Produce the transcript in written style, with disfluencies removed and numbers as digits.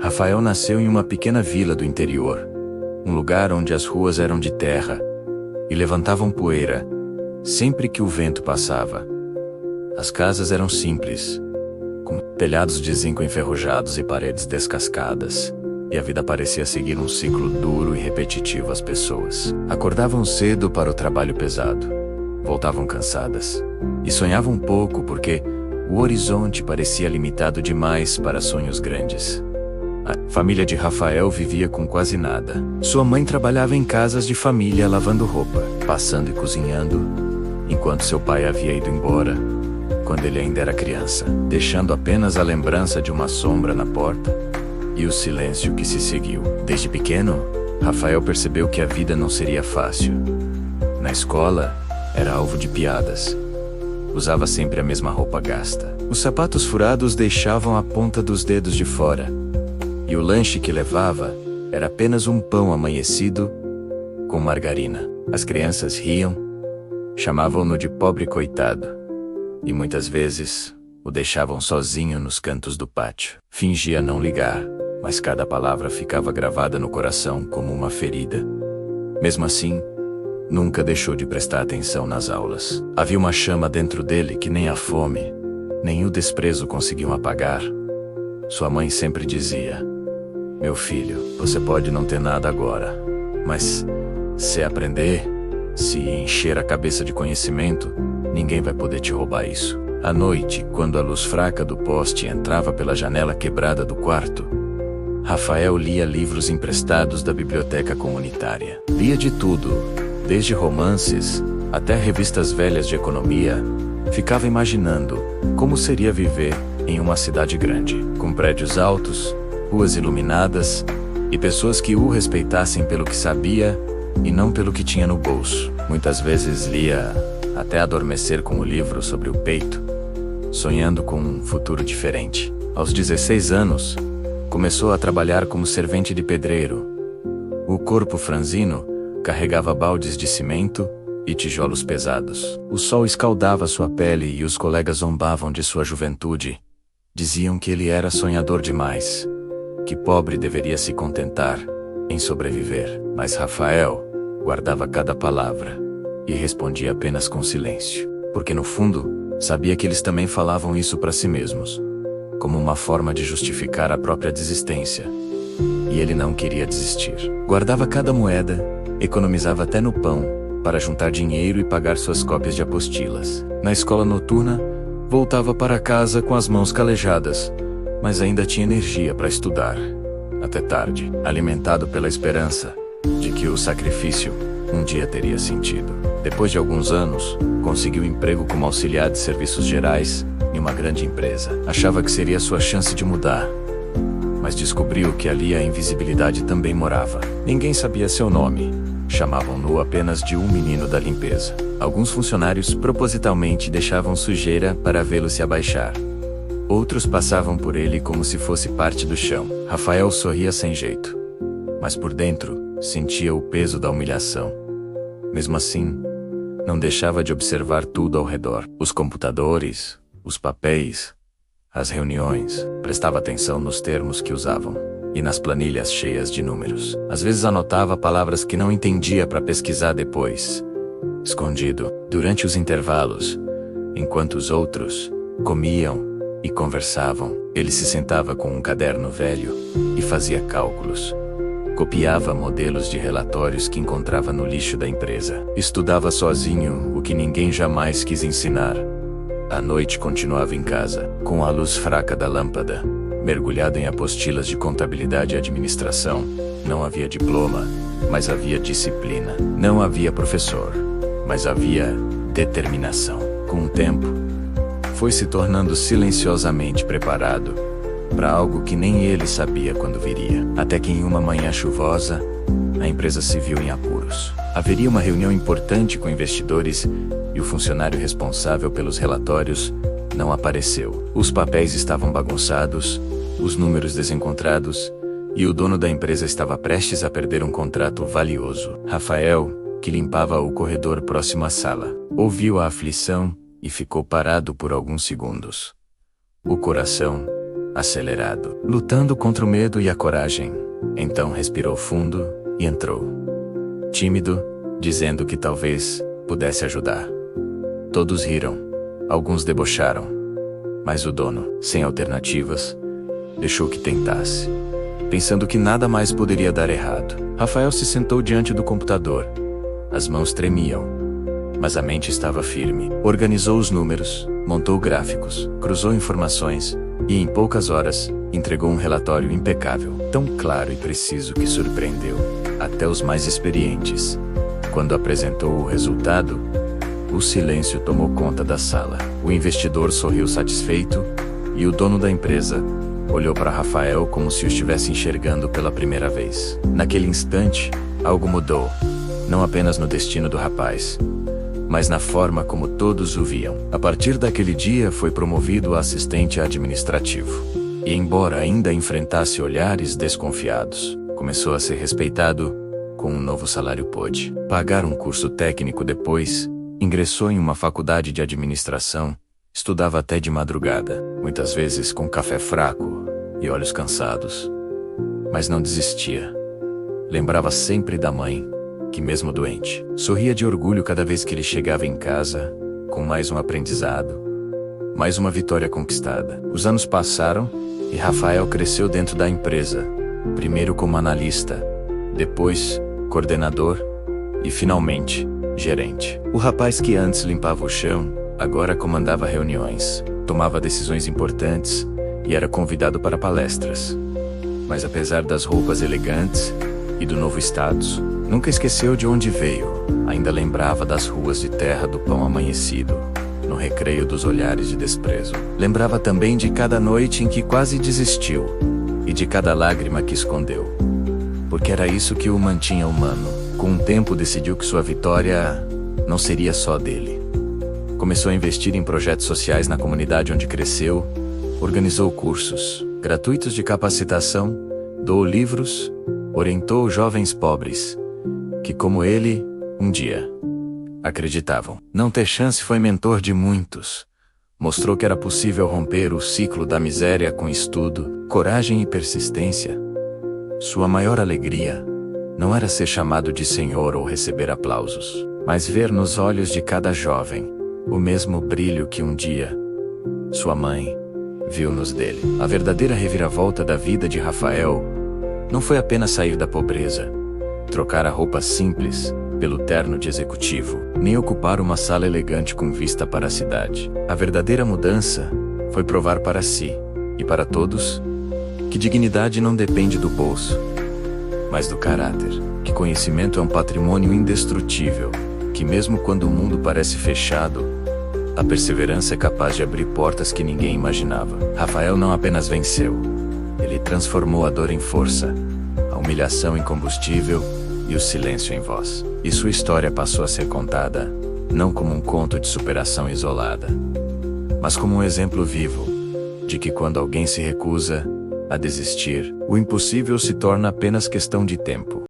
Rafael nasceu em uma pequena vila do interior, um lugar onde as ruas eram de terra e levantavam poeira sempre que o vento passava. As casas eram simples, com telhados de zinco enferrujados e paredes descascadas, e a vida parecia seguir um ciclo duro e repetitivo. As pessoas acordavam cedo para o trabalho pesado, voltavam cansadas e sonhavam pouco porque o horizonte parecia limitado demais para sonhos grandes. A família de Rafael vivia com quase nada. Sua mãe trabalhava em casas de família lavando roupa, passando e cozinhando, enquanto seu pai havia ido embora quando ele ainda era criança, deixando apenas a lembrança de uma sombra na porta e o silêncio que se seguiu. Desde pequeno, Rafael percebeu que a vida não seria fácil. Na escola, era alvo de piadas. Usava sempre a mesma roupa gasta. Os sapatos furados deixavam a ponta dos dedos de fora. E o lanche que levava era apenas um pão amanhecido com margarina. As crianças riam, chamavam-no de pobre coitado. E muitas vezes o deixavam sozinho nos cantos do pátio. Fingia não ligar, mas cada palavra ficava gravada no coração como uma ferida. Mesmo assim, nunca deixou de prestar atenção nas aulas. Havia uma chama dentro dele que nem a fome, nem o desprezo conseguiam apagar. Sua mãe sempre dizia: "Meu filho, você pode não ter nada agora, mas se aprender, se encher a cabeça de conhecimento, ninguém vai poder te roubar isso." À noite, quando a luz fraca do poste entrava pela janela quebrada do quarto, Rafael lia livros emprestados da biblioteca comunitária. Lia de tudo, desde romances até revistas velhas de economia. Ficava imaginando como seria viver em uma cidade grande, com prédios altos, ruas iluminadas e pessoas que o respeitassem pelo que sabia e não pelo que tinha no bolso. Muitas vezes lia até adormecer com o livro sobre o peito, sonhando com um futuro diferente. Aos 16 anos, começou a trabalhar como servente de pedreiro. O corpo franzino carregava baldes de cimento e tijolos pesados. O sol escaldava sua pele e os colegas zombavam de sua juventude. Diziam que ele era sonhador demais, que pobre deveria se contentar em sobreviver. Mas Rafael guardava cada palavra e respondia apenas com silêncio, porque no fundo, sabia que eles também falavam isso para si mesmos, como uma forma de justificar a própria desistência. E ele não queria desistir. Guardava cada moeda, economizava até no pão, para juntar dinheiro e pagar suas cópias de apostilas. Na escola noturna, voltava para casa com as mãos calejadas, mas ainda tinha energia para estudar. Até tarde, alimentado pela esperança de que o sacrifício um dia teria sentido. Depois de alguns anos, conseguiu emprego como auxiliar de serviços gerais em uma grande empresa. Achava que seria sua chance de mudar, mas descobriu que ali a invisibilidade também morava. Ninguém sabia seu nome. Chamavam-no apenas de um menino da limpeza. Alguns funcionários propositalmente deixavam sujeira para vê-lo se abaixar. Outros passavam por ele como se fosse parte do chão. Rafael sorria sem jeito, mas por dentro sentia o peso da humilhação. Mesmo assim, não deixava de observar tudo ao redor. Os computadores, os papéis, as reuniões. Prestava atenção nos termos que usavam e nas planilhas cheias de números. Às vezes anotava palavras que não entendia para pesquisar depois, escondido. Durante os intervalos, enquanto os outros comiam e conversavam, ele se sentava com um caderno velho e fazia cálculos. Copiava modelos de relatórios que encontrava no lixo da empresa. Estudava sozinho o que ninguém jamais quis ensinar. À noite continuava em casa, com a luz fraca da lâmpada, mergulhado em apostilas de contabilidade e administração. Não havia diploma, mas havia disciplina. Não havia professor, mas havia determinação. Com o tempo, foi se tornando silenciosamente preparado para algo que nem ele sabia quando viria. Até que em uma manhã chuvosa, a empresa se viu em apuros. Haveria uma reunião importante com investidores e o funcionário responsável pelos relatórios não apareceu. Os papéis estavam bagunçados, os números desencontrados, e o dono da empresa estava prestes a perder um contrato valioso. Rafael, que limpava o corredor próximo à sala, ouviu a aflição e ficou parado por alguns segundos. O coração acelerado, lutando contra o medo e a coragem. Então respirou fundo e entrou. Tímido, dizendo que talvez pudesse ajudar. Todos riram, alguns debocharam. Mas o dono, sem alternativas, deixou que tentasse, pensando que nada mais poderia dar errado. Rafael se sentou diante do computador. As mãos tremiam, mas a mente estava firme. Organizou os números, montou gráficos, cruzou informações e, em poucas horas, entregou um relatório impecável, tão claro e preciso que surpreendeu até os mais experientes. Quando apresentou o resultado, o silêncio tomou conta da sala. O investidor sorriu satisfeito e o dono da empresa olhou para Rafael como se o estivesse enxergando pela primeira vez. Naquele instante, algo mudou, não apenas no destino do rapaz, mas na forma como todos o viam. A partir daquele dia, foi promovido a assistente administrativo. E embora ainda enfrentasse olhares desconfiados, começou a ser respeitado. Com um novo salário pôde pagar um curso técnico. Depois, ingressou em uma faculdade de administração. Estudava até de madrugada, muitas vezes com café fraco e olhos cansados. Mas não desistia. Lembrava sempre da mãe, que mesmo doente, sorria de orgulho cada vez que ele chegava em casa, com mais um aprendizado, mais uma vitória conquistada. Os anos passaram e Rafael cresceu dentro da empresa, primeiro como analista, depois coordenador e, finalmente, gerente. O rapaz que antes limpava o chão, agora comandava reuniões, tomava decisões importantes e era convidado para palestras. Mas apesar das roupas elegantes e do novo status, nunca esqueceu de onde veio. Ainda lembrava das ruas de terra do pão amanhecido, no recreio dos olhares de desprezo. Lembrava também de cada noite em que quase desistiu e de cada lágrima que escondeu. Porque era isso que o mantinha humano. Com o tempo decidiu que sua vitória não seria só dele. Começou a investir em projetos sociais na comunidade onde cresceu, organizou cursos gratuitos de capacitação, doou livros, orientou jovens pobres, que como ele, um dia, acreditavam não ter chance. Foi mentor de muitos. Mostrou que era possível romper o ciclo da miséria com estudo, coragem e persistência. Sua maior alegria não era ser chamado de senhor ou receber aplausos, mas ver nos olhos de cada jovem o mesmo brilho que um dia sua mãe viu nos dele. A verdadeira reviravolta da vida de Rafael não foi apenas sair da pobreza, trocar a roupa simples pelo terno de executivo, nem ocupar uma sala elegante com vista para a cidade. A verdadeira mudança foi provar para si e para todos que dignidade não depende do bolso, mas do caráter, que conhecimento é um patrimônio indestrutível, que mesmo quando o mundo parece fechado, a perseverança é capaz de abrir portas que ninguém imaginava. Rafael não apenas venceu, ele transformou a dor em força, a humilhação em combustível e o silêncio em voz. E sua história passou a ser contada, não como um conto de superação isolada, mas como um exemplo vivo de que quando alguém se recusa a desistir, o impossível se torna apenas questão de tempo.